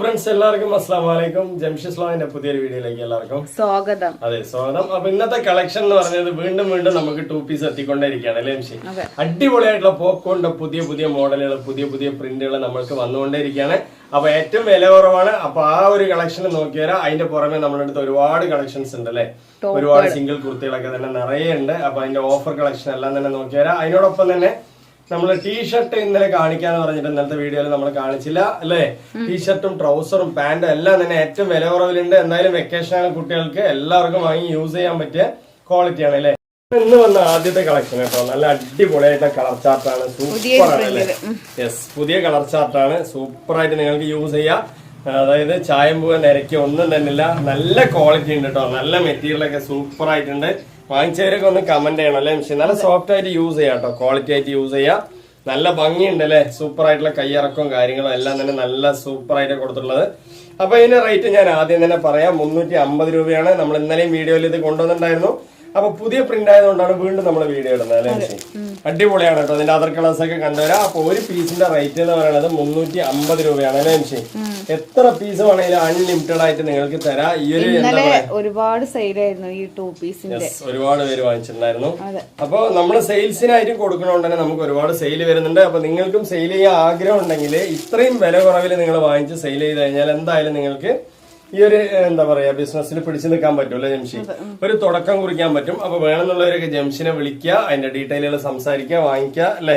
Friends എല്ലാവർക്കും അസ്സലാമു അലൈക്കും. ജംഷിദ് സ്ലോന്റെ പുതിയൊരു വീഡിയോയിലേക്ക് എല്ലാവർക്കും സ്വാഗതം. അതെ, സ്വാഗതം. അപ്പൊ ഇന്നത്തെ കളക്ഷൻ എന്ന് പറഞ്ഞത് വീണ്ടും നമുക്ക് 2 പീസ് എത്തിക്കൊണ്ടിരിക്കുകയാണ് അല്ലേ ജംഷി? അടിപൊളിയായിട്ടുള്ള പോപ്കോണിന്റെ പുതിയ പുതിയ മോഡലുകൾ, പുതിയ പുതിയ പ്രിന്റുകൾ നമ്മൾക്ക് വന്നുകൊണ്ടേയിരിക്കുകയാണ്. അപ്പൊ ഏറ്റവും വില കുറവാണ്. അപ്പൊ ആ ഒരു കളക്ഷൻ നോക്കിയാൽ അതിന്റെ പുറമെ നമ്മുടെ അടുത്ത് ഒരുപാട് കളക്ഷൻസ് ഉണ്ട് അല്ലെ, ഒരുപാട് സിംഗിൾ കുർത്തികളൊക്കെ തന്നെ നിറയെ ഉണ്ട്. അപ്പൊ അതിന്റെ ഓഫർ കളക്ഷൻ എല്ലാം തന്നെ നോക്കിയാൽ അതിനോടൊപ്പം തന്നെ നമ്മള് ടീഷർട്ട് ഇന്നലെ കാണിക്കാന്ന് പറഞ്ഞിട്ട് ഇന്നലത്തെ വീഡിയോയിൽ നമ്മൾ കാണിച്ചില്ല അല്ലെ. ടീഷർട്ടും ട്രൗസറും പാന്റും എല്ലാം തന്നെ ഏറ്റവും വില കുറവിലുണ്ട്. എന്തായാലും വെക്കേഷനാണ്, കുട്ടികൾക്ക് എല്ലാവർക്കും വാങ്ങി യൂസ് ചെയ്യാൻ പറ്റിയ ക്വാളിറ്റിയാണ് അല്ലെ. ഇന്ന് വന്ന ആദ്യത്തെ കളക്ഷൻ കേട്ടോ, നല്ല അടിപൊളിയായിട്ട് കളർ ചാർട്ടാണ്, സൂപ്പറാണ് അല്ലെ. യെസ്, പുതിയ കളർ ചാർട്ടാണ്, സൂപ്പറായിട്ട് നിങ്ങൾക്ക് യൂസ് ചെയ്യാം. അതായത് ചായം പോകാൻ നിരക്കി ഒന്നും തന്നില്ല, നല്ല ക്വാളിറ്റി ഉണ്ട് കേട്ടോ, നല്ല മെറ്റീരിയലൊക്കെ സൂപ്പർ ആയിട്ടുണ്ട്. വാങ്ങിച്ചവരൊക്കെ ഒന്ന് കമന്റ് ചെയ്യണം അല്ലെ. പക്ഷെ നല്ല സോഫ്റ്റ് ആയിട്ട് യൂസ് ചെയ്യാം കേട്ടോ, ക്വാളിറ്റി ആയിട്ട് യൂസ് ചെയ്യാം. നല്ല ഭംഗിയുണ്ട് അല്ലെ, സൂപ്പർ ആയിട്ടുള്ള കയ്യിറക്കവും കാര്യങ്ങളും എല്ലാം തന്നെ നല്ല സൂപ്പർ ആയിട്ട് കൊടുത്തിട്ടുള്ളത്. അപ്പൊ ഇതിന്റെ റേറ്റ് ഞാൻ ആദ്യം തന്നെ പറയാം, 350 രൂപയാണ്. നമ്മൾ ഇന്നലെയും വീഡിയോയിൽ ഇത് കൊണ്ടുവന്നിട്ടുണ്ടായിരുന്നു. അപ്പൊ പുതിയ പ്രിന്റ് ആയതുകൊണ്ടാണ് വീണ്ടും നമ്മൾ വീഡിയോ ഇടുന്നത് അല്ലെ. അടിപൊളിയാണ് കേട്ടോ, അതിന്റെ അതർ കളേഴ്സ് ഒക്കെ കണ്ടുവരാം. അപ്പൊ ഒരു പീസിന്റെ റേറ്റ് എന്ന് പറയുന്നത് 350 രൂപയാണ് അല്ലെ. എത്ര പീസ് വേണമെങ്കിലും അൺലിമിറ്റഡ് ആയിട്ട് നിങ്ങൾക്ക് തരാം. ഈ ഒരു ഒരുപാട് സെയിലായിരുന്നു ഈ 2 പീസിന്റെ, ഒരുപാട് പേര് വാങ്ങിച്ചിട്ടുണ്ടായിരുന്നു. അപ്പൊ നമ്മള് സെയിൽസിനായിട്ടും കൊടുക്കണോണ്ട് തന്നെ നമുക്ക് ഒരുപാട് സെയിൽ വരുന്നുണ്ട്. അപ്പൊ നിങ്ങൾക്കും സെയിൽ ചെയ്യാൻ ആഗ്രഹം ഉണ്ടെങ്കിൽ ഇത്രയും വില കുറവിൽ നിങ്ങൾ വാങ്ങിച്ച് സെയിൽ ചെയ്ത് കഴിഞ്ഞാൽ എന്തായാലും നിങ്ങൾക്ക് ഈ ഒരു എന്താ പറയാ ബിസിനസ്സിൽ പിടിച്ചു നിൽക്കാൻ പറ്റുമല്ലോ ജംഷി, ഒരു തുടക്കം കുറിക്കാൻ പറ്റും. അപ്പൊ വേണമെന്നുള്ളവരൊക്കെ ജംഷിനെ വിളിക്കുക, അതിന്റെ ഡീറ്റെയിലുകൾ സംസാരിക്കുക, വാങ്ങിക്കുക അല്ലെ.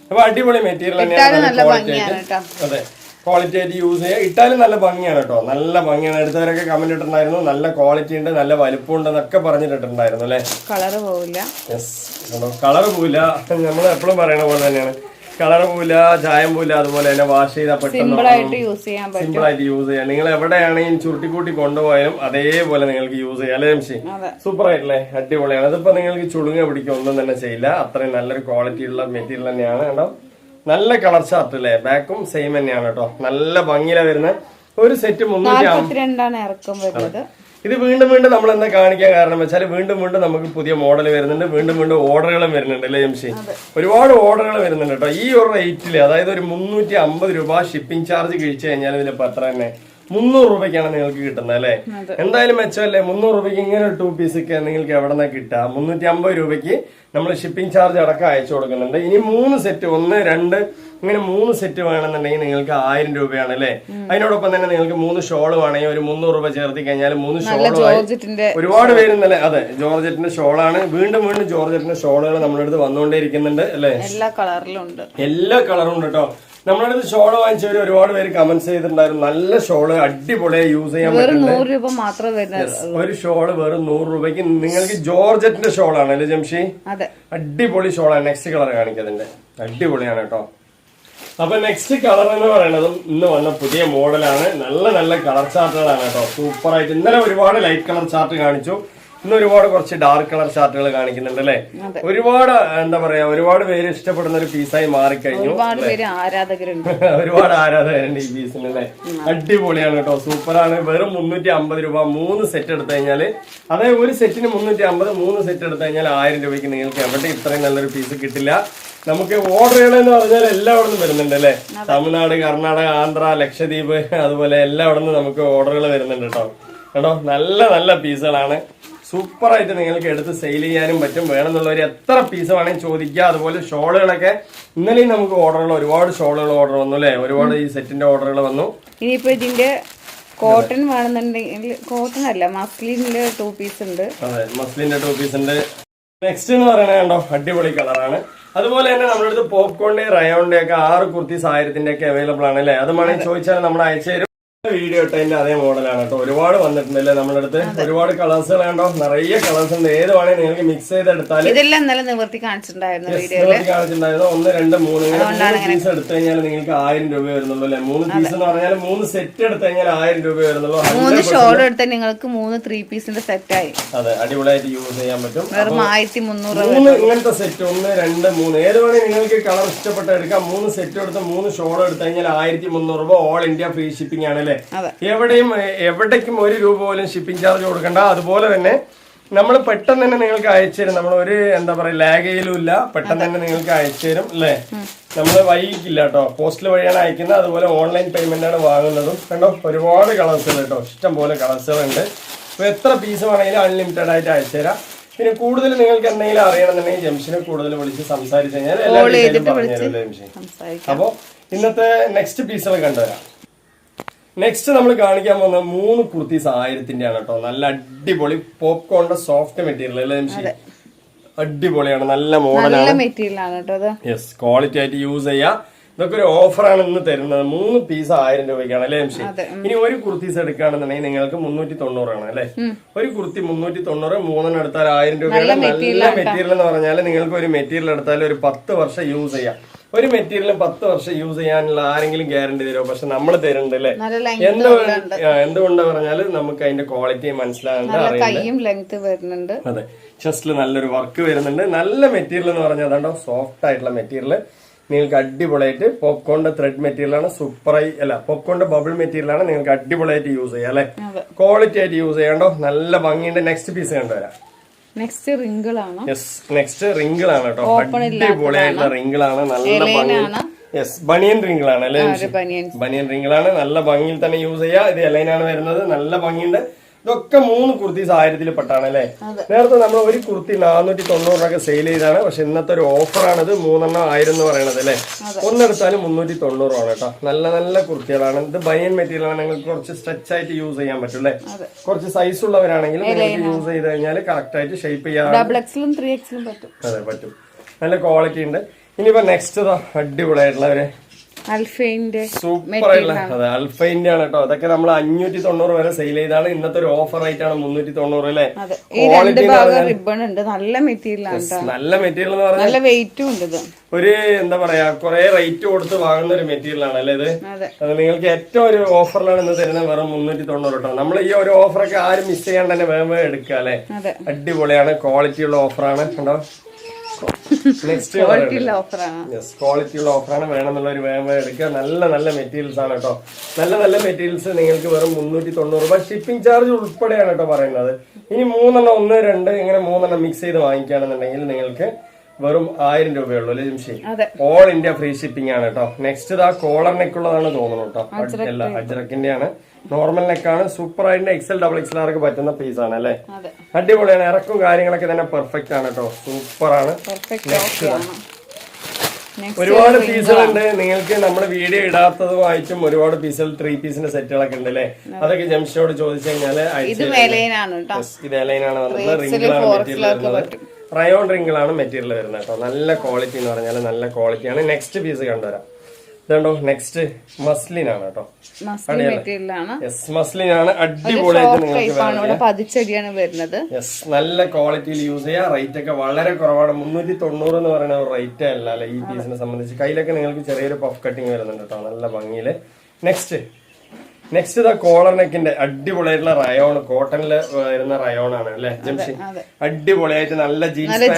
അപ്പൊ അടിപൊളി മെറ്റീരിയൽ തന്നെയാണ്, ക്വാളിറ്റി ആയിട്ട് അതെ ക്വാളിറ്റി ആയിട്ട് യൂസ് ചെയ്യുക. ഇട്ടാലും നല്ല ഭംഗിയാണ് കേട്ടോ, നല്ല ഭംഗിയാണ്. എടുത്തവരൊക്കെ കമന്റ് ഇട്ടിട്ടുണ്ടായിരുന്നു, നല്ല ക്വാളിറ്റി ഉണ്ട്, നല്ല വലുപ്പം ഉണ്ട് എന്നൊക്കെ പറഞ്ഞിട്ടുണ്ടായിരുന്നു അല്ലെ. കളർ പോവില്ല. യെസ്, കളർ പോവില്ല, നമ്മൾ എപ്പോഴും പറയണ പോലെ തന്നെയാണ്, കളർ പോവില്ല, ചായം പോവില്ല. അതുപോലെ തന്നെ വാഷ് ചെയ്താൽ പെട്ടെന്ന് സിമ്പിൾ ആയിട്ട് യൂസ് ചെയ്യാം. നിങ്ങൾ എവിടെയാണെങ്കിലും ചുരുട്ടിക്കൂട്ടി കൊണ്ടുപോയാലും അതേപോലെ നിങ്ങൾക്ക് യൂസ് ചെയ്യാം അല്ലെ ജംഷി. സൂപ്പർ ആയിട്ടല്ലേ, അടിപൊളിയാണ്. അതിപ്പോ നിങ്ങൾക്ക് ചുളുങ്ങ പിടിക്കുക ഒന്നും തന്നെ ചെയ്യില്ല, അത്രയും നല്ലൊരു ക്വാളിറ്റി ഉള്ള മെറ്റീരിയൽ തന്നെയാണ് കേട്ടോ. നല്ല കളർ ചാർട്ട് അല്ലേ, ബാക്കും സെയിം തന്നെയാണ് കേട്ടോ, നല്ല ഭംഗിയില വരുന്നത്. ഒരു സെറ്റ് 352 ഇറക്കം വരുന്നത്. ഇത് വീണ്ടും നമ്മൾ എന്താ കാണിക്കാൻ കാരണം വെച്ചാൽ വീണ്ടും നമുക്ക് പുതിയ മോഡൽ വരുന്നുണ്ട്, വീണ്ടും ഓർഡറുകളും വരുന്നുണ്ട് അല്ലേ ജംഷി. ഒരുപാട് ഓർഡറുകൾ വരുന്നുണ്ട് കേട്ടോ. ഈ ഒരു റേറ്റില്, അതായത് ഒരു 350 രൂപ ഷിപ്പിംഗ് ചാർജ് കഴിച്ചു കഴിഞ്ഞാൽ ഇതിലിപ്പോ അത്ര തന്നെ 300 രൂപയ്ക്കാണ് നിങ്ങൾക്ക് കിട്ടുന്നത് അല്ലെ. എന്തായാലും മെച്ചമല്ലേ, 300 രൂപയ്ക്ക് ഇങ്ങനെ ഒരു 2 പീസ് ഒക്കെ നിങ്ങൾക്ക് എവിടെ നിന്നാ കിട്ടുക. 350 രൂപയ്ക്ക് നമ്മൾ ഷിപ്പിംഗ് ചാർജ് അടക്കം അയച്ചു കൊടുക്കുന്നുണ്ട്. ഇനി 3 സെറ്റ്, 1, 2 ഇങ്ങനെ 3 സെറ്റ് വേണമെന്നുണ്ടെങ്കിൽ നിങ്ങൾക്ക് 1000 രൂപയാണ് അല്ലെ. അതിനോടൊപ്പം തന്നെ നിങ്ങൾക്ക് 3 ഷോള് വേണമെങ്കിൽ ഒരു 300 രൂപ ചേർത്തി കഴിഞ്ഞാൽ 3 ഷോള് ഒരുപാട് പേരുന്നല്ലേ. അതെ, ജോർജറ്റിന്റെ ഷോളാണ്. വീണ്ടും ജോർജറ്റിന്റെ ഷോളുകൾ നമ്മുടെ അടുത്ത് വന്നുകൊണ്ടേയിരിക്കുന്നുണ്ട് അല്ലെ. എല്ലാ കളറിലും ഉണ്ട് കേട്ടോ. നമ്മുടെ അടുത്ത് ഷോള് വാങ്ങിച്ചവര് ഒരുപാട് പേര് കമന്റ്സ് ചെയ്തിട്ടുണ്ടായിരുന്നു, നല്ല ഷോള് അടിപൊളിയായി യൂസ് ചെയ്യാൻ പറ്റും. ഒരു ഷോള് വെറും 100 രൂപയ്ക്ക് നിങ്ങൾക്ക് ജോർജറ്റിന്റെ ഷോളാണ് അല്ലെ ജംഷി. അടിപൊളി ഷോളാണ്. നെക്സ്റ്റ് കളർ കാണിക്കതിന്റെ, അടിപൊളിയാണ് കേട്ടോ. അപ്പൊ നെക്സ്റ്റ് കളർ എന്ന് പറയുന്നതും ഇന്ന് വന്ന പുതിയ മോഡലാണ്. നല്ല കളർ ചാർട്ടുകളാണ് കേട്ടോ, സൂപ്പർ ആയിട്ട്. ഇന്നലെ ഒരുപാട് ലൈറ്റ് കളർ ചാർട്ട് കാണിച്ചു, ഇന്ന് ഒരുപാട് കുറച്ച് ഡാർക്ക് കളർ ചാർട്ടുകൾ കാണിക്കുന്നുണ്ട് അല്ലെ. ഒരുപാട് എന്താ പറയാ, ഒരുപാട് പേര് ഇഷ്ടപ്പെടുന്ന ഒരു പീസായി മാറിക്കഴിഞ്ഞു. ഒരുപാട് ആരാധകരുണ്ട് ഈ പീസിന് അല്ലെ. അടിപൊളിയാണ് കേട്ടോ, സൂപ്പറാണ്. വെറും 350 രൂപ 3 സെറ്റ് എടുത്തു കഴിഞ്ഞാല്, അതായത് ഒരു സെറ്റിന് 350, 3 സെറ്റ് എടുത്തു കഴിഞ്ഞാൽ 1000 രൂപയ്ക്ക് നിങ്ങൾക്ക് എവിടെ ഇത്രയും നല്ലൊരു പീസ് കിട്ടില്ല. നമുക്ക് ഓർഡറുകൾ എന്ന് പറഞ്ഞാൽ എല്ലായിടത്തും വരുന്നുണ്ട് അല്ലെ. തമിഴ്നാട്, കർണാടക, ആന്ധ്ര, ലക്ഷദ്വീപ്, അതുപോലെ എല്ലായിടത്തും നമുക്ക് ഓർഡറുകൾ വരുന്നുണ്ട് കേട്ടോ. നല്ല പീസുകളാണ്, സൂപ്പറായിട്ട് നിങ്ങൾക്ക് എടുത്ത് സെയിൽ ചെയ്യാനും പറ്റും. വേണമെന്നുള്ളവർ എത്ര പീസ് വേണമെങ്കിൽ ചോദിക്കുക. അതുപോലെ ഷോളുകളൊക്കെ ഇന്നലെയും നമുക്ക് ഒരുപാട് ഷോളുകൾ ഓർഡർ വന്നു അല്ലെ. ഒരുപാട് ഈ സെറ്റിന്റെ ഓർഡറുകൾ വന്നു. ഇനിയിപ്പോ ഇതിന്റെ കോട്ടൺ വേണമെന്നുണ്ടെങ്കിൽ, കോട്ടൺ അല്ല മസ്ലിന്റെ 2 പീസ് ഉണ്ട്. അതെ, മസ്ലിന്റെ 2 പീസ് ഉണ്ട്. നെക്സ്റ്റ് എന്ന് പറയുന്നത് കണ്ടോ, അടിപൊളി കളറാണ്. അതുപോലെ തന്നെ നമ്മുടെ അടുത്ത് പോപ്കോണിന്റെ റയോണിന്റെ ഒക്കെ 6 കുർത്തീസ് 1000-ന്റെ ഒക്കെ അവൈലബിൾ ആണ് അല്ലെ. അത് വേണമെങ്കിൽ ചോദിച്ചാൽ നമ്മൾ അയച്ചു തരും. വീഡിയോ ഇട്ടതിന്റെ അതേ മോഡലാണ് കേട്ടോ. ഒരുപാട് വന്നിട്ടുണ്ടല്ലേ നമ്മുടെ അടുത്ത്, ഒരുപാട് കളേഴ്സുകൾ കണ്ടോ, നിറയെ കളേഴ്സ് ഉണ്ട്. ഏത് വേണമെങ്കിൽ നിങ്ങൾക്ക് മിക്സ് ചെയ്തെടുത്താൽ നിവർത്തി കാണിച്ചിട്ടുണ്ടായിരുന്നു 1, 2, 3 പീസ് എടുത്തു കഴിഞ്ഞാൽ നിങ്ങൾക്ക് 1000 രൂപ വരുന്നുള്ളൂ അല്ലെ. 3 പീസ് എന്ന് പറഞ്ഞാൽ 3 സെറ്റ് എടുത്തു കഴിഞ്ഞാൽ 1000 രൂപ വരുന്നുള്ളൂ. 3 ഷോൾ എടുത്താൽ നിങ്ങൾക്ക് 3 3 പീസിന്റെ സെറ്റ് ആയി. അതെ, അടിപൊളിയായിട്ട് യൂസ് ചെയ്യാൻ പറ്റും. 1300 ഇങ്ങനത്തെ സെറ്റ് 1, 2, 3 ഏത് വേണമെങ്കിൽ നിങ്ങൾക്ക് കളർ ഇഷ്ടപ്പെട്ട എടുക്കാം. 3 സെറ്റ് എടുത്ത് 3 ഷോൾ എടുത്തു കഴിഞ്ഞാൽ 1300 രൂപ ഓൾ ഇന്ത്യ ഫ്രീ ഷിപ്പിംഗ് ആണ് അല്ലെ. എവിടേക്കും 1 രൂപ പോലും ഷിപ്പിംഗ് ചാർജ് കൊടുക്കണ്ട. അതുപോലെ തന്നെ നമ്മൾ പെട്ടെന്ന് തന്നെ നിങ്ങൾക്ക് അയച്ചു തരും. നമ്മൾ ഒരു എന്താ പറയാ ലാഗയിലും ഇല്ല, പെട്ടെന്ന് തന്നെ നിങ്ങൾക്ക് അയച്ചു തരും അല്ലേ. നമ്മൾ വൈകിക്കില്ല കേട്ടോ. പോസ്റ്റൽ വഴിയാണ് അയക്കുന്നത്, അതുപോലെ ഓൺലൈൻ പേയ്മെന്റ് ആണ് വാങ്ങുന്നതും. കണ്ടോ ഒരുപാട് കളേഴ്സുകൾ കേട്ടോ, ഇഷ്ടം പോലെ കളേഴ്സുകൾ ഉണ്ട്. അപ്പൊ എത്ര പീസ് വേണമെങ്കിലും അൺലിമിറ്റഡ് ആയിട്ട് അയച്ചു തരാം. പിന്നെ കൂടുതൽ നിങ്ങൾക്ക് എന്തെങ്കിലും അറിയണമെന്നുണ്ടെങ്കിൽ ജംഷനെ കൂടുതൽ വിളിച്ച് സംസാരിച്ചു കഴിഞ്ഞാൽ എല്ലാ ഡീറ്റെയിലും പറഞ്ഞുതരുമല്ലോ ജംഷൻ. അപ്പൊ ഇന്നത്തെ നെക്സ്റ്റ് പീസുകൾ കണ്ടുവരാം. നെക്സ്റ്റ് നമ്മൾ കാണിക്കാൻ പോകുന്ന 3 കുർത്തീസ് 1000 ആണ് കേട്ടോ. നല്ല അടിപൊളി പോപ്കോണിന്റെ സോഫ്റ്റ് മെറ്റീരിയൽ അല്ലേ ജംഷൻ? അടിപൊളിയാണ്, നല്ല മോഡലാണ്. യെസ്, ക്വാളിറ്റി ആയിട്ട് യൂസ് ചെയ്യാം. ഇതൊക്കെ ഒരു ഓഫറാണ് ഇന്ന് തരുന്നത്. 3 പീസ് 1000 രൂപയ്ക്കാണ് അല്ലേ ജംഷി? ഇനി ഒരു കുർത്തീസ് എടുക്കുകയാണെന്നുണ്ടെങ്കിൽ നിങ്ങൾക്ക് 390 ആണ് അല്ലേ. ഒരു കുർത്തി 390, 3 എടുത്താൽ 1000 രൂപയാണ്. നല്ല മെറ്റീരിയൽ എന്ന് പറഞ്ഞാൽ നിങ്ങൾക്ക് ഒരു മെറ്റീരിയൽ എടുത്താൽ ഒരു 10 വർഷം യൂസ് ചെയ്യാം. ഒരു മെറ്റീരിയൽ 10 വർഷം യൂസ് ചെയ്യാനുള്ള ആരെങ്കിലും ഗ്യാരണ്ടി തരുമോ? പക്ഷെ നമ്മൾ തരുന്നുണ്ട് അല്ലേ. എന്തുകൊണ്ടാ പറഞ്ഞാല് നമുക്ക് അതിന്റെ ക്വാളിറ്റി മനസ്സിലാകുന്നുണ്ട്, അറിയുന്നുണ്ട്. അതെ, ചെസ്റ്റിൽ നല്ലൊരു വർക്ക് വരുന്നുണ്ട്. നല്ല മെറ്റീരിയൽ എന്ന് പറഞ്ഞാൽ അതാണ്ടോ സോഫ്റ്റ് ആയിട്ടുള്ള മെറ്റീരിയൽ. നിങ്ങൾക്ക് അടിപൊളിയായിട്ട് പോപ്കോണിന്റെ ത്രെഡ് മെറ്റീരിയലാണ്. സൂപ്പറായി അല്ല, പോപ്കോണിന്റെ ബബിൾ മെറ്റീരിയലാണ്. നിങ്ങൾക്ക് അടിപൊളിയായിട്ട് യൂസ് ചെയ്യാം അല്ലെ, ക്വാളിറ്റി ആയിട്ട് യൂസ് ചെയ്യാണ്ടോ. നല്ല ഭംഗിയുണ്ട്. നെക്സ്റ്റ് പീസ് കണ്ടുവരാം. നെക്സ്റ്റ് റിംഗിളാണ്. യെസ്, നെക്സ്റ്റ് റിംഗിളാണ് കേട്ടോ. അടിപൊളിയായിട്ടുള്ള റിംഗിളാണ്, നല്ല ഭംഗി. യെസ്, ബനിയൻ റിംഗിളാണ് അല്ലെ. ബനിയൻ റിംഗിളാണ്, നല്ല ഭംഗിയിൽ തന്നെ യൂസ് ചെയ്യാം. ഇത് എലൈനാണ് വരുന്നത്, നല്ല ഭംഗിയുണ്ട്. ഇതൊക്കെ 3 കുർത്തീസ് 1000 പെട്ടാണ് അല്ലെ. നേരത്തെ നമ്മൾ ഒരു കുർത്തി 490 സെയിൽ ചെയ്താണ്. പക്ഷെ ഇന്നത്തെ ഒരു ഓഫറാണിത്. 3 1000 എന്ന് പറയുന്നത് അല്ലെ. ഒന്നെടുത്താലും 390 ആണ് കേട്ടോ. നല്ല നല്ല കുർത്തികളാണ്. ഇത് ബനിയൻ മെറ്റീരിയൽ ആണ്. നിങ്ങൾക്ക് കുറച്ച് സ്ട്രെച്ച് ആയിട്ട് യൂസ് ചെയ്യാൻ പറ്റും അല്ലെ. കുറച്ച് സൈസ് ഉള്ളവരാണെങ്കിൽ നിങ്ങൾക്ക് യൂസ് ചെയ്ത് കഴിഞ്ഞാൽ കറക്റ്റ് ആയിട്ട് ഷേപ്പ് ചെയ്യാൻ അതെ പറ്റും. നല്ല ക്വാളിറ്റി ഉണ്ട്. ഇനിയിപ്പോ നെക്സ്റ്റ് അടിപൊളിയായിട്ടുള്ള ഒരു സൂപ്പർ ആയിട്ടുള്ള അതെ അൽഫൈന്റെ ആണ് കേട്ടോ. അതൊക്കെ നമ്മൾ 590 വരെ സെയിൽ ചെയ്താണ്. ഇന്നത്തെ ഒരു ഓഫർ ആയിട്ടാണ് 390 അല്ലേ. നല്ല മെറ്റീരിയൽ എന്ന് പറഞ്ഞാൽ നല്ല വെയിറ്റും ഉണ്ട്. ഒരു എന്താ പറയാ കുറെ റേറ്റ് കൊടുത്ത് വാങ്ങുന്ന ഒരു മെറ്റീരിയൽ ആണ് അല്ലേ ഇത്. അത് നിങ്ങൾക്ക് ഏറ്റവും ഒരു ഓഫറിലാണ് ഇന്ന് തരുന്നത്. വെറും 390 കേട്ടോ. നമ്മൾ ഈ ഒരു ഓഫറൊക്കെ ആരും മിസ് ചെയ്യാണ്ട് തന്നെ വേഗം എടുക്കുക അല്ലെ. അടിപൊളിയാണ്, ക്വാളിറ്റി ഉള്ള ഓഫറാണ് കണ്ടോ. നെക്സ്റ്റ് ക്വാളിറ്റിയുള്ള ഓഫറാണ്. വേണമെന്നുള്ളവർ വേഗം എടുക്കുക. നല്ല നല്ല മെറ്റീരിയൽസ് ആണ് കേട്ടോ. നല്ല നല്ല മെറ്റീരിയൽസ് നിങ്ങൾക്ക് വെറും 390 രൂപ. ഷിപ്പിംഗ് ചാർജ് ഉൾപ്പെടെയാണ് കേട്ടോ പറയുന്നത്. ഇനി 3 1 2 ഇങ്ങനെ 3 മിക്സ് ചെയ്ത് വാങ്ങിക്കുകയാണെന്നുണ്ടെങ്കിൽ നിങ്ങൾക്ക് വെറും 1000 രൂപയുള്ളൂ അല്ലെ Jamshi. All India free shipping ആണ് കേട്ടോ. നെക്സ്റ്റ് കോളർ നെക്ക് ഉള്ളതാണ് തോന്നുന്നു കേട്ടോ. അല്ല, അജ്രക്കിന്റെ ആണ്. നോർമൽ നെക്കാണ്. സൂപ്പർ ആയിട്ട് XL XXL ആർക്ക് പറ്റുന്ന പീസ് ആണ് അല്ലെ. അടിപൊളിയാണ്. ഇറക്കും കാര്യങ്ങളൊക്കെ തന്നെ പെർഫെക്റ്റ് ആണ് കേട്ടോ. സൂപ്പർ ആണ്. ഒരുപാട് പീസുകളുണ്ട്. നിങ്ങൾക്ക് നമ്മുടെ വീഡിയോ ഇടാത്തതുമായിട്ടും ഒരുപാട് പീസുകൾ 3 പീസിന്റെ സെറ്റുകളൊക്കെ ഉണ്ട് അല്ലെ. അതൊക്കെ ജംഷിയോട് ചോദിച്ചു കഴിഞ്ഞാല് ഇത് എലൈനാണ് വന്നത്. റിംഗിളാണ് മെറ്റീരിയൽ വരുന്നത്. റയോൺ റിംഗിളാണ് മെറ്റീരിയൽ വരുന്നത് കേട്ടോ. നല്ല ക്വാളിറ്റി എന്ന് പറഞ്ഞാൽ നല്ല ക്വാളിറ്റിയാണ്. നെക്സ്റ്റ് പീസ് കണ്ടുവരാം. ഇതുണ്ടോ, നെക്സ്റ്റ് മസ്ലിൻ ആണ് കേട്ടോ. മസ്ലിൻ ആണ്. അടിപൊളിയായിട്ട് നിങ്ങൾക്ക് വരുന്നത്. നല്ല ക്വാളിറ്റിയിൽ യൂസ് ചെയ്യാം. റേറ്റ് ഒക്കെ വളരെ കുറവാണ്. 390 എന്ന് പറയുന്ന ഒരു റേറ്റ് അല്ല അല്ലെ ഈ പീസിനെ സംബന്ധിച്ച്. കയ്യിലൊക്കെ നിങ്ങൾക്ക് ചെറിയൊരു പഫ് കട്ടിങ് വരുന്നുണ്ട് കേട്ടോ, നല്ല ഭംഗിയില്. നെക്സ്റ്റ് കോളർ നെക്കിന്റെ അടിപൊളിയായിട്ടുള്ള റയോൺ, കോട്ടണില് വരുന്ന റയോൺ ആണ് അല്ലെ ജംഷി. അടിപൊളിയായിട്ട് നല്ല ജീൻസ്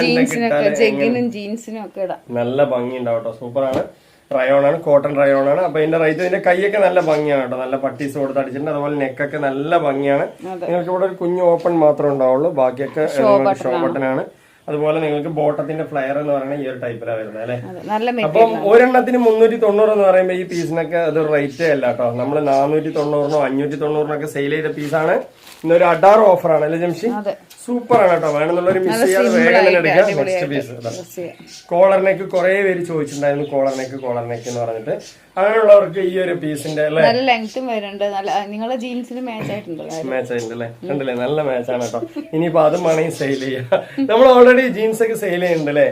നല്ല ഭംഗി ഉണ്ടാവും കേട്ടോ. സൂപ്പറാണ്. റയോൺ ആണ്, കോട്ടൺ റയോൺ ആണ്. അപ്പൊ ഇതിന്റെ റേറ്റ്, ഇതിന്റെ കൈയൊക്കെ നല്ല ഭംഗിയാണ് കേട്ടോ. നല്ല പട്ടീസ് കൊടുത്ത് അടിച്ചിട്ടുണ്ട്. അതുപോലെ നെക്കൊക്കെ നല്ല ഭംഗിയാണ്. നിങ്ങൾക്ക് ഇവിടെ ഒരു കുഞ്ഞു ഓപ്പൺ മാത്രമേ ഉണ്ടാവുള്ളൂ, ബാക്കിയൊക്കെ ഷോ ബട്ടനാണ്. അതുപോലെ നിങ്ങൾക്ക് ബോട്ടത്തിന്റെ ഫ്ലയർ എന്ന് പറയുന്നത് ഈ ഒരു ടൈപ്പിലാണ് വരുന്നത് അല്ലെ. അപ്പം ഒരെണ്ണത്തിന് 390 എന്ന് പറയുമ്പോൾ ഈ പീസിനൊക്കെ അത് റേറ്റേ അല്ല കേട്ടോ. നമ്മൾ 490 590 സെയിൽ ചെയ്ത പീസാണ്. ഇന്നൊരു അഡാർ ഓഫർ ആണ് അല്ലെ ജംഷി. സൂപ്പർ ആണ് കേട്ടോ. വേണമെന്നുള്ളൊരു മിസ് ചെയ്യാതെ വേഗം തന്നെ എടുക്കാം. Next piece collar neck. കുറെ പേര് ചോദിച്ചിട്ടുണ്ടായിരുന്നു കോളർ നെക്ക് എന്ന് പറഞ്ഞിട്ട്. അങ്ങനെയുള്ളവർക്ക് ഈ ഒരു പീസിന്റെ മാച്ച് ആയിട്ടുണ്ടല്ലേ. കണ്ടില്ലേ, നല്ല മാച്ച് ആണ് കേട്ടോ. ഇനിയിപ്പോ അത് വേണമെങ്കിൽ സെയിൽ ചെയ്യാം. നമ്മൾ ഓൾറെഡി ജീൻസ് ഒക്കെ സെയിൽ ചെയ്യുന്നുണ്ടല്ലേ.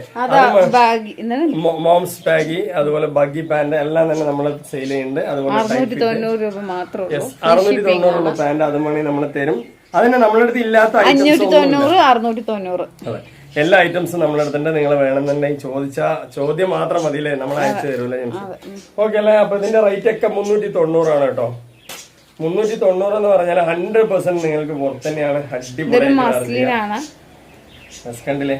മോംസ് ബാഗി, അതുപോലെ ബഗ്ഗി പാന്റ് എല്ലാം തന്നെ നമ്മൾ സെയിൽ ചെയ്യുന്നുണ്ട്. അതുപോലെ 690 ഉള്ള പാന്റ് അത് വേണമെങ്കിൽ നമ്മൾ തരും. അതിന് നമ്മുടെ അടുത്ത് ഇല്ലാത്ത 590 690 അതെ, എല്ലാ ഐറ്റംസും നമ്മുടെ അടുത്തുണ്ട്. നിങ്ങൾ വേണമെന്നുണ്ടെങ്കിൽ ചോദ്യം മാത്രം മതിയില്ലേ, നമ്മൾ അയച്ചു തരൂല്ലേ ജംഷി. ഓക്കെ അല്ലേ. അപ്പൊ ഇതിന്റെ റേറ്റ് ഒക്കെ 390 ആണ് കേട്ടോ. 390 എന്ന് പറഞ്ഞാൽ 100% നിങ്ങൾക്ക് പുറത്ത് തന്നെയാണ്. അടിപൊളി കണ്ടില്ലേ.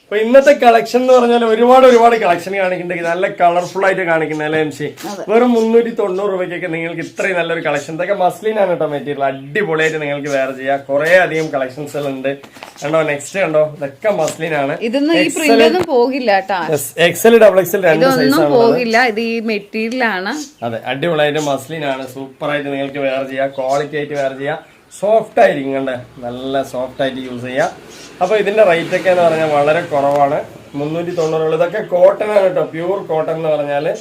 അപ്പൊ ഇന്നത്തെ കളക്ഷൻ എന്ന് പറഞ്ഞാൽ ഒരുപാട് കളക്ഷൻ കാണിക്കുന്നുണ്ട്. നല്ല കളർഫുൾ ആയിട്ട് കാണിക്കുന്ന അല്ലെ എം സി. വെറും 390 രൂപയ്ക്കൊക്കെ നിങ്ങൾക്ക് ഇത്രയും നല്ലൊരു കളക്ഷൻ. ഇതൊക്കെ മസ്ലിനാണ് കേട്ടോ മെറ്റീരിയൽ. അടിപൊളിയായിട്ട് നിങ്ങൾക്ക് വെയർ ചെയ്യാം. കുറെ അധികം കളക്ഷൻസ് ഉണ്ട്. കണ്ടോ നെക്സ്റ്റ് കണ്ടോ, ഇതൊക്കെ മസ്ലിനാണ്. ഇതൊന്നും ഈ പ്രിന്റ് ഒന്നും പോകില്ല കേട്ടോ. എക്സൽ ഡബിൾ എക്സൽ രണ്ട് സൈസ് പോകില്ല. ഇത് ഈ മെറ്റീരിയൽ ആണ്. അതെ, അടിപൊളിയായിട്ട് മസ്ലിനാണ്. സൂപ്പർ ആയിട്ട് നിങ്ങൾക്ക് വെയർ ചെയ്യാം. ക്വാളിറ്റി ആയിട്ട് വെയർ ചെയ്യാം. സോഫ്റ്റ് ആയിരിക്കും കണ്ടേ, നല്ല സോഫ്റ്റ് ആയിട്ട് യൂസ് ചെയ്യാം. അപ്പൊ ഇതിന്റെ റേറ്റ് ഒക്കെ എന്ന് പറഞ്ഞാൽ വളരെ കുറവാണ്. 390. ഇതൊക്കെ കോട്ടൺ ആണ് കേട്ടോ. പ്യൂർ കോട്ടൺ എന്ന് പറഞ്ഞാല്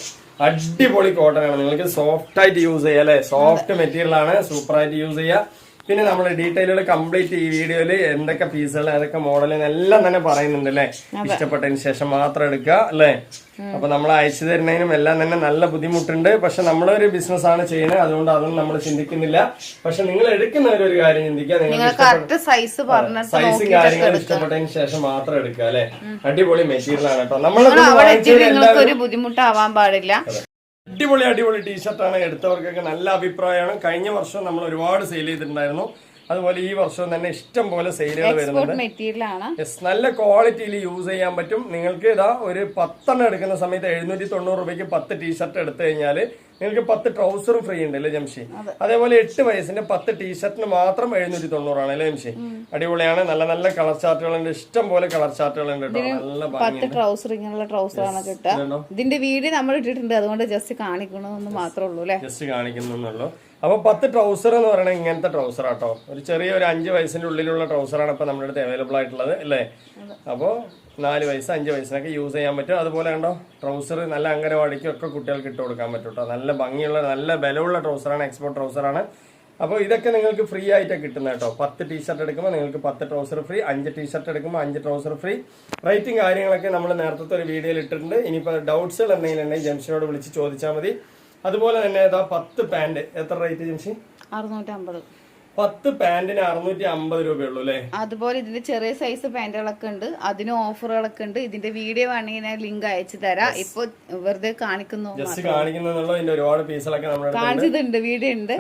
അടിപൊളി കോട്ടൺ ആണ്. നിങ്ങൾക്ക് സോഫ്റ്റ് ആയിട്ട് യൂസ് ചെയ്യാം അല്ലെ. സോഫ്റ്റ് മെറ്റീരിയൽ ആണ്. സൂപ്പർ ആയിട്ട് യൂസ് ചെയ്യാം. പിന്നെ നമ്മൾ ഡീറ്റെയിലുകൾ കംപ്ലീറ്റ് ഈ വീഡിയോയിൽ എന്തൊക്കെ പീസുകൾ ഏതൊക്കെ മോഡൽ എല്ലാം തന്നെ പറയുന്നുണ്ട് അല്ലെ. ഇഷ്ടപ്പെട്ടതിന് ശേഷം മാത്രം എടുക്കുക അല്ലെ. അപ്പൊ നമ്മൾ അയച്ചു തരുന്നതിനും എല്ലാം തന്നെ നല്ല ബുദ്ധിമുട്ടുണ്ട്. പക്ഷെ നമ്മളൊരു ബിസിനസ് ആണ് ചെയ്യുന്നത്, അതുകൊണ്ട് അതൊന്നും നമ്മൾ ചിന്തിക്കുന്നില്ല. പക്ഷെ നിങ്ങൾ എടുക്കുന്നവരൊരു കാര്യം ചിന്തിക്കുക, നിങ്ങൾക്ക് സൈസും കാര്യങ്ങളും ഇഷ്ടപ്പെട്ടതിന് ശേഷം മാത്രം എടുക്കുക അല്ലെ. അടിപൊളി മെറ്റീരിയൽ ആണ് കേട്ടോ. നമ്മളൊരു ബുദ്ധിമുട്ടാവാൻ പാടില്ല. അടിപൊളി ടീഷർട്ടാണ്. എടുത്തവർക്കൊക്കെ നല്ല അഭിപ്രായമാണ്. കഴിഞ്ഞ വർഷം നമ്മൾ ഒരുപാട് സെയിൽ ചെയ്തിട്ടുണ്ടായിരുന്നു. അതുപോലെ ഈ വർഷവും തന്നെ ഇഷ്ടം പോലെ സെയിലുകൾ വരുന്നുണ്ട്. നല്ല ക്വാളിറ്റിയിൽ യൂസ് ചെയ്യാൻ പറ്റും. നിങ്ങൾക്ക് ഇതാ ഒരു 10 എടുക്കുന്ന സമയത്ത് 790 രൂപയ്ക്ക് 10 ടീഷർട്ട് എടുത്തു കഴിഞ്ഞാൽ നിങ്ങൾക്ക് 10 ട്രൗസറും ഫ്രീ ഉണ്ട് അല്ലേ ജംഷി. അതേപോലെ 8 വയസ്സിന്റെ 10 ടീഷർട്ടിന് മാത്രം 790 ആണ് അല്ലേ ജംഷി. അടിപൊളിയാണ്. നല്ല കളർ ചാർട്ടുകളുണ്ട്. ഇഷ്ടം പോലെ കളർ ചാർട്ടുകളുണ്ട് കേട്ടോ. നല്ല 10 ട്രൗസർ ഇങ്ങനെയുള്ള ട്രൗസറാണ് കിട്ടുക. ഇതിന്റെ വീഡിയോ നമ്മൾ ഇട്ടിട്ടുണ്ട്, അതുകൊണ്ട് ജസ്റ്റ് കാണിക്കണമെന്ന് മാത്രമേ ഉള്ളൂ അല്ലെ. ജസ്റ്റ് കാണിക്കുന്നുള്ളൂ. അപ്പൊ 10 ട്രൗസർ എന്ന് പറയുന്നത് ഇങ്ങനത്തെ ട്രൗസർ ആട്ടോ. ഒരു ചെറിയ ഒരു 5 വയസ്സിന്റെ ഉള്ളിലുള്ള ട്രൗസറാണ് ഇപ്പൊ നമ്മുടെ അടുത്ത് അവൈലബിൾ ആയിട്ടുള്ളത് അല്ലേ. അപ്പോ 4 വയസ്സ് 5 വയസ്സിനൊക്കെ യൂസ് ചെയ്യാൻ പറ്റും. അതുപോലെ കണ്ടോ ട്രൗസർ നല്ല അംഗനവാടിക്കും ഒക്കെ കുട്ടികൾക്ക് ഇട്ട് കൊടുക്കാൻ പറ്റും കേട്ടോ. നല്ല ഭംഗിയുള്ള നല്ല ബലമുള്ള ട്രൗസറാണ്. എക്സ്പോർട്ട് ട്രൗസറാണ്. അപ്പോൾ ഇതൊക്കെ നിങ്ങൾക്ക് ഫ്രീ ആയിട്ട് കിട്ടുന്നത് കേട്ടോ. 10 ടീഷർട്ട് എടുക്കുമ്പോൾ നിങ്ങൾക്ക് 10 ട്രൗസർ ഫ്രീ. 5 ടീഷർട്ട് എടുക്കുമ്പോൾ 5 ട്രൗസർ ഫ്രീ. റേറ്റും കാര്യങ്ങളൊക്കെ നമ്മൾ നേരത്തെ ഒരു വീഡിയോയിൽ ഇട്ടിട്ടുണ്ട്. ഇനിയിപ്പോൾ ഡൗട്ട്സുകൾ എന്തെങ്കിലും ഉണ്ടെങ്കിൽ ജംഷനോട് വിളിച്ച് ചോദിച്ചാൽ മതി. അതുപോലെ തന്നെ 10 പാന്റ് എത്ര റേറ്റ് ജംഷി? 650. 10 പാന്റിന് 650 രൂപയുള്ളൂ അല്ലേ. അതുപോലെ ഇതിന്റെ ചെറിയ സൈസ് പാന്റുകളൊക്കെ ഉണ്ട്, അതിന് ഓഫറുകളൊക്കെ ഉണ്ട്. ഇതിന്റെ വീഡിയോ വേണമെങ്കിൽ ഞാൻ ലിങ്ക് അയച്ചു തരാം. ഇപ്പൊ വെറുതെ കാണിക്കുന്നു, ജസ്റ്റ് കാണിക്കുന്നുള്ള ഇതിന്റെ ഒരുപാട് പീസുകളൊക്കെ നമ്മൾ കാണിച്ചിട്ടുണ്ട്, വീഡിയോ ഉണ്ട്.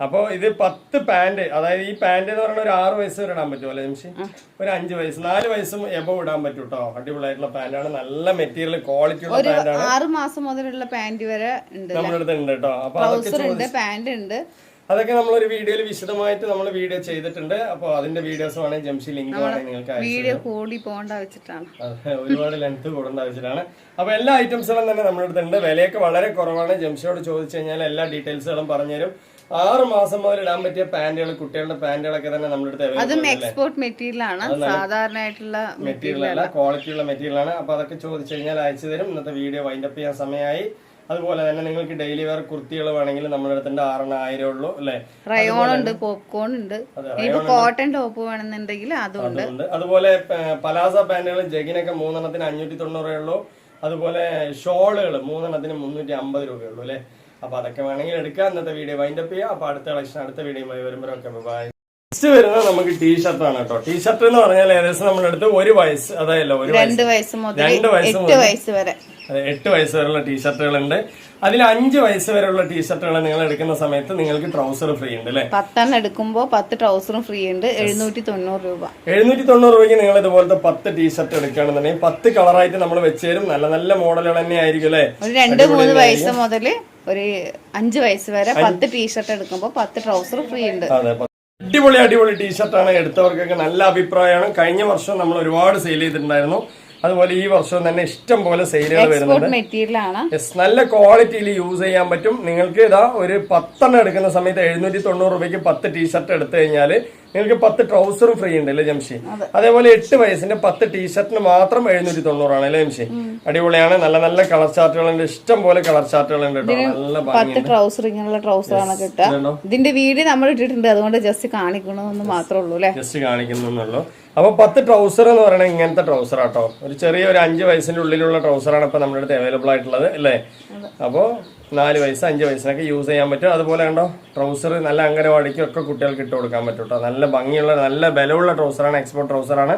അപ്പൊ ഇത് 10 പാന്റ്, അതായത് ഈ പാന്റ് എന്ന് പറയുന്നത് ഒരു 6 വയസ്സ് വരെ ഇടാൻ പറ്റുമോ അല്ലെ ജംഷി? ഒരു 5 വയസ്സ് 4 വയസ്സും എബോ ഇടാൻ പറ്റും കേട്ടോ. അടിപൊളിയായിട്ടുള്ള പാന്റാണ്. നല്ല മെറ്റീരിയൽ ക്വാളിറ്റി ഉള്ള പാന്റാണ്. 6 മാസം മുതലുള്ള പാന്റ് വരെ ഉണ്ട് നമ്മുടെ അടുത്ത് ഉണ്ട് കേട്ടോ. അപ്പൊ പാന്റ് ഉണ്ട്. അതൊക്കെ നമ്മളൊരു വീഡിയോയിൽ വിശദമായിട്ട് നമ്മൾ വീഡിയോ ചെയ്തിട്ടുണ്ട്. അപ്പൊ അതിന്റെ വീഡിയോസ് വേണമെങ്കിൽ ജംഷി ലിങ്ക് വേണമെങ്കിൽ നിങ്ങൾക്ക് വീഡിയോ കൂടി പോകേണ്ട വെച്ചിട്ടാണ്, ഒരുപാട് ലെങ്ത് കൂടേണ്ട വെച്ചിട്ടാണ്. അപ്പൊ എല്ലാ ഐറ്റംസുകളും തന്നെ നമ്മുടെ അടുത്തുണ്ട്. വിലയൊക്കെ വളരെ കുറവാണ്. ജംഷിയോട് ചോദിച്ചു കഴിഞ്ഞാൽ എല്ലാ ഡീറ്റെയിൽസുകളും പറഞ്ഞുതരും. 6 മാസം മുതൽ ഇടാൻ പറ്റിയ പാന്റുകൾ, കുട്ടികളുടെ പാന്റുകളൊക്കെ തന്നെ നമ്മുടെ അടുത്ത് അതും എക്സ്പോർട്ട് മെറ്റീരിയൽ ആണ്. സാധാരണയായിട്ടുള്ള മെറ്റീരിയൽ അല്ല, ക്വാളിറ്റി ഉള്ള മെറ്റീരിയൽ ആണ്. അപ്പൊ അതൊക്കെ ചോദിച്ചു കഴിഞ്ഞാൽ അയച്ചു തരും. ഇന്നത്തെ വീഡിയോ വൈൻഡപ്പ് ചെയ്യാൻ സമയമായി. അതുപോലെ തന്നെ നിങ്ങൾക്ക് ഡെയിലി വെയർ കുർത്തികൾ വേണമെങ്കിൽ നമ്മുടെ അടുത്തുണ്ട്. 6,000 ഉള്ളൂ അല്ലെ. റയോൺ ഉണ്ട്, പോപ്കോൺ ഉണ്ട്, കോട്ടൺ ടോപ്പ് വേണമെന്നുണ്ടെങ്കിൽ അതുണ്ട്. അതുപോലെ പലാസ പാന്റുകൾ ജഗിനൊക്കെ 3 590 ഉള്ളൂ. അതുപോലെ ഷോളുകൾ 3 350 രൂപയുള്ളൂ അല്ലെ. അപ്പൊ അതൊക്കെ വേണമെങ്കിൽ എടുക്കാം. ഇന്നത്തെ വീഡിയോ വൈൻഡപ്പ് ചെയ്യാം. അപ്പൊ അടുത്ത കളക്ഷൻ അടുത്ത വീഡിയോയുമായി വരുമ്പോഴൊക്കെ ബൈ. നെക്സ്റ്റ് വരുന്നത് നമുക്ക് ടീഷർട്ട് ആണ് കേട്ടോ. ടീഷർട്ട് എന്ന് പറഞ്ഞാൽ ഏകദേശം നമ്മുടെ അടുത്ത് 1 വയസ്സ്, അതായല്ലോ 2 വയസ്സ് മുതൽ 8 വയസ്സ് വരെ 8 വയസ്സ് വരെയുള്ള ടീഷർട്ടുകളുണ്ട്. അതിൽ 5 വയസ്സ് വരെയുള്ള ടീഷർട്ടുകൾ നിങ്ങൾ എടുക്കുന്ന സമയത്ത് നിങ്ങൾക്ക് ട്രൗസർ ഫ്രീ ഉണ്ട് അല്ലെ. 10 എടുക്കുമ്പോൾ 10 ട്രൗസറും ഫ്രീ ഉണ്ട്. 790 രൂപ. 790 രൂപയ്ക്ക് നിങ്ങൾ ഇതുപോലത്തെ 10 ടീഷർട്ട് എടുക്കുകയാണെന്നുണ്ടെങ്കിൽ 10 കളറായിട്ട് നമ്മൾ വെച്ച് തരും. നല്ല മോഡലുകൾ തന്നെ ആയിരിക്കും അല്ലെ. ഒരു 2-3 വയസ്സ് മുതൽ ഒരു 5 വയസ്സ് വരെ 10 ടീഷർട്ട് എടുക്കുമ്പോൾ 10 ട്രൗസർ ഫ്രീ ഉണ്ട്. അടിപൊളി ടീഷർട്ടാണ്. എടുത്തവർക്കൊക്കെ നല്ല അഭിപ്രായമാണ്. കഴിഞ്ഞ വർഷം നമ്മൾ ഒരുപാട് സെയിൽ ചെയ്തിട്ടുണ്ടായിരുന്നു. അതുപോലെ ഈ വർഷവും തന്നെ ഇഷ്ടം പോലെ സെയിലുകൾ വരുന്നുണ്ട്. മെറ്റീരിയൽ ആണ്. നല്ല ക്വാളിറ്റിയിൽ യൂസ് ചെയ്യാൻ പറ്റും. നിങ്ങൾക്ക് ഇതാ ഒരു 10 എടുക്കുന്ന സമയത്ത് 790 രൂപയ്ക്ക് 10 ടീഷർട്ട് എടുത്തു കഴിഞ്ഞാൽ നിങ്ങൾക്ക് 10 ട്രൗസറും ഫ്രീ ഉണ്ട് അല്ലേ ജംഷി. അതേപോലെ 8 വയസ്സിന്റെ 10 ടീഷർട്ടിന് മാത്രം 790 ആണ് അല്ലേ ജംഷി. അടിപൊളിയാണ്. നല്ല കളർ ചാർട്ടുകളുണ്ട്. ഇഷ്ടം പോലെ കളർ ചാർട്ടുകളുണ്ട് കേട്ടോ. നല്ല 10 ട്രൗസർ ഇങ്ങനെയുള്ള ട്രൗസറാണ് കിട്ടുക. ഇതിന്റെ വീഡിയോ നമ്മൾ ഇട്ടിട്ടുണ്ട്, അതുകൊണ്ട് ജസ്റ്റ് കാണിക്കണമെന്ന് മാത്രമേ ഉള്ളൂ അല്ലെ. ജസ്റ്റ് കാണിക്കുന്നുള്ളൂ. അപ്പൊ 10 ട്രൗസർ എന്ന് പറയുന്നത് ഇങ്ങനത്തെ ട്രൗസർ ആട്ടോ. ഒരു ചെറിയ ഒരു 5 വയസ്സിന്റെ ഉള്ളിലുള്ള ട്രൗസറാണ് ഇപ്പൊ നമ്മുടെ അടുത്ത് അവൈലബിൾ ആയിട്ടുള്ളത് അല്ലേ. അപ്പോ 4 വയസ്സ് 5 വയസ്സിനൊക്കെ യൂസ് ചെയ്യാൻ പറ്റും. അതുപോലെ കണ്ടോ ട്രൗസർ നല്ല അംഗനവാടിക്കും ഒക്കെ കുട്ടികൾക്ക് ഇട്ട് കൊടുക്കാൻ പറ്റും കേട്ടോ. നല്ല ഭംഗിയുള്ള നല്ല ബലമുള്ള ട്രൗസറാണ്. എക്സ്പോർട്ട് ട്രൗസറാണ്.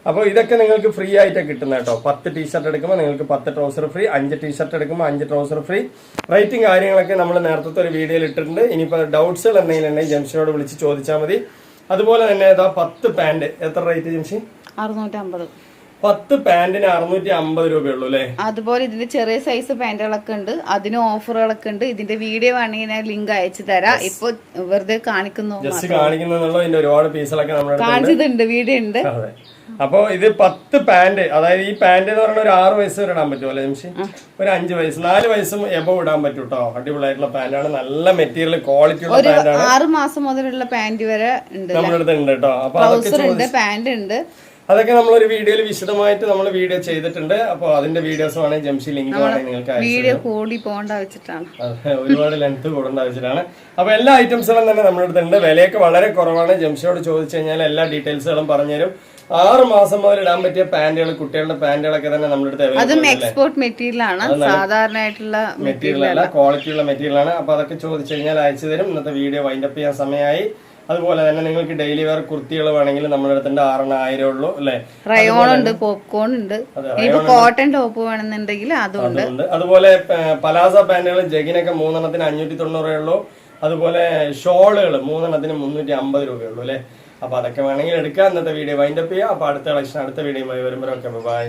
അപ്പോൾ ഇതൊക്കെ നിങ്ങൾക്ക് ഫ്രീ ആയിട്ട് കിട്ടുന്നത് കേട്ടോ. 10 ടീഷർട്ട് എടുക്കുമ്പോൾ നിങ്ങൾക്ക് 10 ട്രൗസർ ഫ്രീ. 5 ടീഷർട്ട് എടുക്കുമ്പോൾ 5 ട്രൗസർ ഫ്രീ. റേറ്റും കാര്യങ്ങളൊക്കെ നമ്മൾ നേരത്തെ ഒരു വീഡിയോയിൽ ഇട്ടിട്ടുണ്ട്. ഇനിയിപ്പോൾ ഡൗട്ട്സുകൾ എന്തെങ്കിലും ഉണ്ടെങ്കിൽ ജംഷനോട് വിളിച്ച് ചോദിച്ചാൽ മതി. അതുപോലെ തന്നെ 10 പാന്റ് എത്ര റേറ്റ് ജംഷി? 650. 10 പാന്റിന് 650 രൂപയുള്ളൂ അല്ലേ? അതുപോലെ ഇതിന്റെ ചെറിയ സൈസ് പാന്റുകളൊക്കെ ഉണ്ട്, അതിനും ഓഫറുകളൊക്കെ ഉണ്ട്. ഇതിന്റെ വീഡിയോ വേണമെങ്കിൽ ഞാൻ ലിങ്ക് അയച്ചു തരാം. ഇപ്പൊ വെറുതെ കാണിക്കുന്നു, ജസ്റ്റ് കാണിക്കുന്നുള്ള ഇതിന്റെ ഒരുപാട് പീസുകളൊക്കെ നമ്മുടെ കാണിച്ചിട്ടുണ്ട്, വീഡിയോ ഉണ്ട്. അതെ. അപ്പൊ ഇത് 10 പാന്റ്, അതായത് ഈ പാന്റ് എന്ന് പറയുന്നത് ഒരു 6 വയസ്സ് വരെ ഇടാൻ പറ്റുമോ ജംഷി? ഒരു 5 വയസ്സ് 4 വയസ്സും എബവ് ഇടാൻ പറ്റും കേട്ടോ. അടിപൊളിയായിട്ടുള്ള പാന്റാണ്, നല്ല മെറ്റീരിയൽ ക്വാളിറ്റി ഉള്ള പാന്റാണ്. 6 മാസം മുതലുള്ള പാന്റ് വരെ ഉണ്ട്, നമ്മുടെ അടുത്ത് ഉണ്ട് കേട്ടോ. അപ്പൊ പാന്റ് ഉണ്ട്. അതൊക്കെ നമ്മളൊരു വീഡിയോയിൽ വിശദമായിട്ട് നമ്മൾ വീഡിയോ ചെയ്തിട്ടുണ്ട്. അപ്പൊ അതിന്റെ വീഡിയോസ് വേണമെങ്കിൽ ജംഷി ലിങ്ക് വേണമെങ്കിൽ നിങ്ങൾക്ക് വീഡിയോ കൂടി പോകേണ്ട വെച്ചിട്ടാണ്, ഒരുപാട് ലെങ്ത് കൂടേണ്ട ആവശ്യമാണ്. അപ്പൊ എല്ലാ ഐറ്റംസുകളും തന്നെ നമ്മുടെ അടുത്തുണ്ട്. വിലയൊക്കെ വളരെ കുറവാണ്. ജംഷിയോട് ചോദിച്ചു കഴിഞ്ഞാൽ എല്ലാ ഡീറ്റെയിൽസുകളും പറഞ്ഞുതരും. 6 മാസം മുതൽ ഇടാൻ പറ്റിയ പാന്റുകൾ, കുട്ടികളുടെ പാന്റുകളൊക്കെ തന്നെ നമ്മുടെ അടുത്ത് അതും എക്സ്പോർട്ട് മെറ്റീരിയൽ ആണ്, സാധാരണ ആയിട്ടുള്ള മെറ്റീരിയൽ അല്ല, ക്വാളിറ്റി ഉള്ള മെറ്റീരിയൽ ആണ്. അപ്പൊ അതൊക്കെ ചോദിച്ചു കഴിഞ്ഞാൽ അയച്ചു തരും. ഇന്നത്തെ വീഡിയോ വൈൻഡപ്പ് ചെയ്യാൻ സമയമായി. അതുപോലെ തന്നെ നിങ്ങൾക്ക് ഡെയിലി വെയർ കുർത്തികൾ വേണമെങ്കിൽ നമ്മുടെ അടുത്തുണ്ട്. 6,1000 ഉള്ളൂ അല്ലെ? റയോൺ ഉണ്ട്, പോപ്കോൺ ഉണ്ട്, കോട്ടൺ ടോപ്പ് വേണമെന്നുണ്ടെങ്കിൽ അതുണ്ട്. അതുപോലെ പലാസ പാന്റുകൾ ജഗിനൊക്കെ 3 590 ഉള്ളൂ. അതുപോലെ ഷോളുകൾ 3 350 രൂപയുള്ളൂ അല്ലെ? അപ്പൊ അതൊക്കെ വേണമെങ്കിൽ എടുക്കാം. ഇന്നത്തെ വീഡിയോ വൈൻഡപ്പ് ചെയ്യാം. അപ്പൊ അടുത്ത കളക്ഷൻ അടുത്ത വീഡിയോയുമായി വരുമ്പോഴൊക്കെ ബൈ.